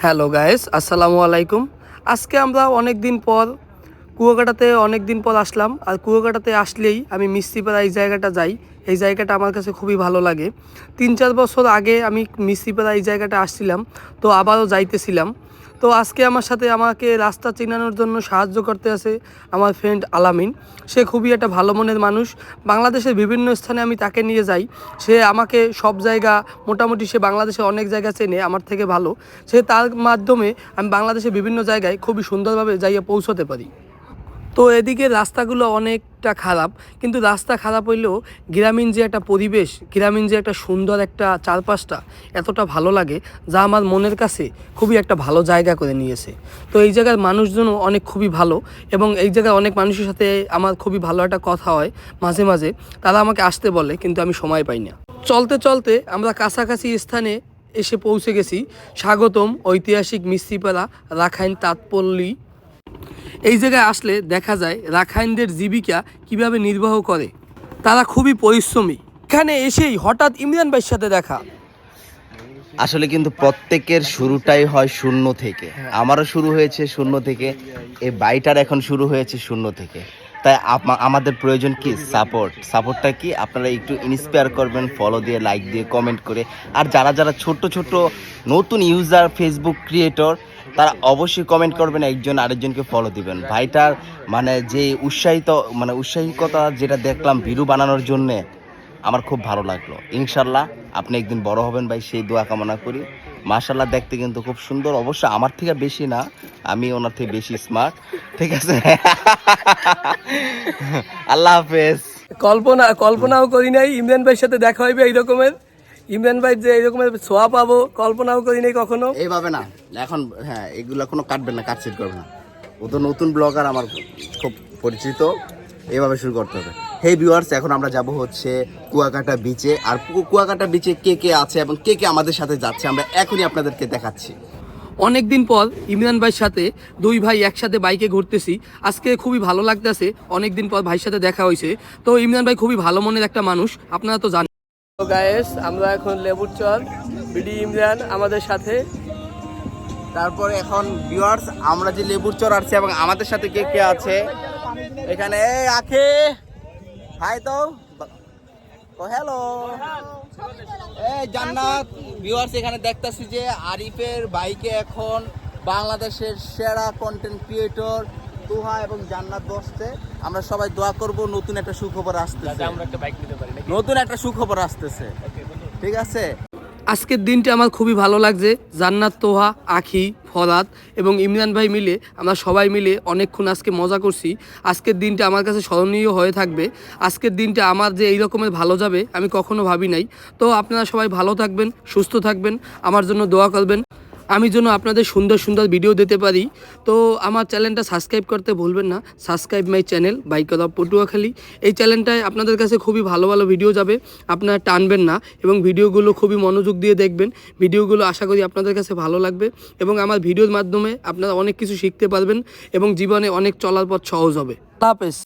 Hello guys, আসসালামু আলাইকুম। আজকে আমরা অনেক দিন পর আসলাম। আর কুয়াকাটাতে আসলেই আমি মিস্ত্রিপাড়া এই জায়গাটা যাই। এই জায়গাটা আমার কাছে খুবই ভালো লাগে। 3-4 বছর আগে আমি মিস্ত্রিপাড়া এই জায়গাটা আসছিলাম, তো আবারও যাইতেছিলাম। তো আজকে আমার সাথে আমাকে রাস্তা চেনানোর জন্য সাহায্য করতে আছে আমার ফ্রেন্ড আলামিন। সে খুবই একটা ভালো মনের মানুষ। বাংলাদেশের বিভিন্ন স্থানে আমি তাকে নিয়ে যাই, সে আমাকে সব জায়গা মোটামুটি সে বাংলাদেশে অনেক জায়গা চেনে আমার থেকে ভালো। সে তার মাধ্যমে আমি বাংলাদেশের বিভিন্ন জায়গায় খুবই সুন্দরভাবে যাইয়া পৌঁছতে পারি। তো এদিকে রাস্তাগুলো অনেকটা খারাপ, কিন্তু রাস্তা খারাপ হইলেও গ্রামীণ যে একটা পরিবেশ, গ্রামীণ যে একটা সুন্দর একটা চারপাশটা এতটা ভালো লাগে, যা আমার মনের কাছে খুবই একটা ভালো জায়গা করে নিয়েছে। তো এই জায়গার মানুষজনও খুবই ভালো, এবং এই জায়গায় অনেক মানুষের সাথে আমার খুবই ভালো একটা কথা হয় মাঝে মাঝে। তারা আমাকে আসতে বলে, কিন্তু আমি সময় পাই না। চলতে চলতে আমরা কাছাকাছি স্থানে এসে পৌঁছে গেছি। স্বাগতম ঐতিহাসিক মিস্ত্রিপাড়া রাখাইন তাঁতপল্লী। এই জায়গায় আসলে দেখা যায় রাখাইনদের জীবিকা কিভাবে নির্বাহ করে। তারা খুবই পরিশ্রমী। এখানে এসেই হঠাৎ ইমরান ভাইয়ের সাথে দেখা। আসলে কিন্তু প্রত্যেকের শুরুটাই হয় শূন্য থেকে। আমারও শুরু হয়েছে শূন্য থেকে, এই বাইটার এখন শুরু হয়েছে শূন্য থেকে। তাই আমাদের প্রয়োজন কি সাপোর্টটা কি আপনারা একটু ইন্সপায়ার করবেন, ফলো দিয়ে, লাইক দিয়ে, কমেন্ট করে। আর যারা যারা ছোট ছোট নতুন ইউজার, ফেসবুক ক্রিয়েটর, তারা অবশ্যই কমেন্ট করবেন, একজন আরেকজনকে ফলো দিবেন। ভাইটার যে উৎসাহিকতা যেটা দেখলাম ভিডিও বানানোর জন্যে, আমার খুব ভালো লাগলো। ইনশাল্লাহ আপনি একদিন বড় হবেন ভাই, সেই দোয়া কামনা করি। মাশাল্লাহ দেখতে কিন্তু খুব সুন্দর, অবশ্য আমার থেকে বেশি না, আমি ওনার থেকে বেশি স্মার্ট। ঠিক আছে, আল্লাহ হাফেজ। কল্পনাও করি নাই ইমরান ভাইয়ের সাথে দেখা হইবে এই রকমের। ইমরান ভাই যে এই রকমের ছোঁয়া পাবো কল্পনাও করি নাই কখনো। এইভাবে না এখন, হ্যাঁ এগুলা কোনো কাটবেন না, কাটছেট করবে না। ও তো নতুন ব্লগার, আমার খুব পরিচিত, এইভাবে শুরু করতে হবে। হেই ভিউয়ার্স, এখন আমরা যাব হচ্ছে কুয়াকাটা বিচে। আর কুয়াকাটা বিচে কে কে আছে এবং কে কে আমাদের সাথে যাচ্ছে, আমরা এখনই আপনাদেরকে দেখাচ্ছি। অনেক দিন পর ইমরান ভাইয়ের সাথে দুই ভাই একসাথে বাইকে ঘুরতেছি। আজকে খুবই ভালো লাগতেছে, অনেক দিন পর ভাইয়ের সাথে দেখা হয়েছে। তো ইমরান ভাই খুবই ভালো মনের একটা মানুষ, আপনারা তো জানেন। তো গায়েস, আমরা এখন লেবুর চর, বিডি ইমরান আমাদের সাথে। তারপরে এখন ভিউয়ার্স, আমরা যে লেবুর চর আসছি এবং আমাদের সাথে কে কে আছে এখানে, আখে হাই তো হ্যালো, এই জান্নাত। ভিউয়ার্স, এখানে দেখতেছি যে আরিফের বাইকে এখন বাংলাদেশের সেরা কন্টেন্ট ক্রিয়েটর তুহা এবং জান্নাত বসছে। আমরা সবাই দোয়া করব নতুন একটা সুখবর আসতেছে, আমরা একটা বাইক নিতে পারি, নতুন একটা সুখবর আসতেছে। ঠিক আছে, আজকের দিনটা আমার খুবই ভালো লাগছে। জান্নাত, তোহা, আখি, ফরাত এবং ইমরান ভাই মিলে আমরা সবাই মিলে অনেকক্ষণ আজকে মজা করছি। আজকের দিনটা আমার কাছে স্মরণীয় হয়ে থাকবে। আজকের দিনটা আমার যে এই রকমের ভালো যাবে আমি কখনো ভাবি নাই। তো আপনারা সবাই ভালো থাকবেন, সুস্থ থাকবেন, আমার জন্য দোয়া করবেন, আমি যেন আপনাদের সুন্দর সুন্দর ভিডিও দিতে পারি। তো আমার চ্যানেলটা সাবস্ক্রাইব করতে ভুলবেন না। Subscribe my channel bike of Patuakhali. এই চ্যানেলটায় আপনাদের কাছে খুবই ভালো ভালো ভিডিও যাবে, আপনারা টানবেন না, এবং ভিডিওগুলো খুবই মনোযোগ দিয়ে দেখবেন। ভিডিওগুলো আশা করি আপনাদের কাছে ভালো লাগবে, এবং আমার ভিডিওর মাধ্যমে আপনারা অনেক কিছু শিখতে পারবেন এবং জীবনে অনেক চলার পথ সহজ হবে। আল্লাহ হাফেজ।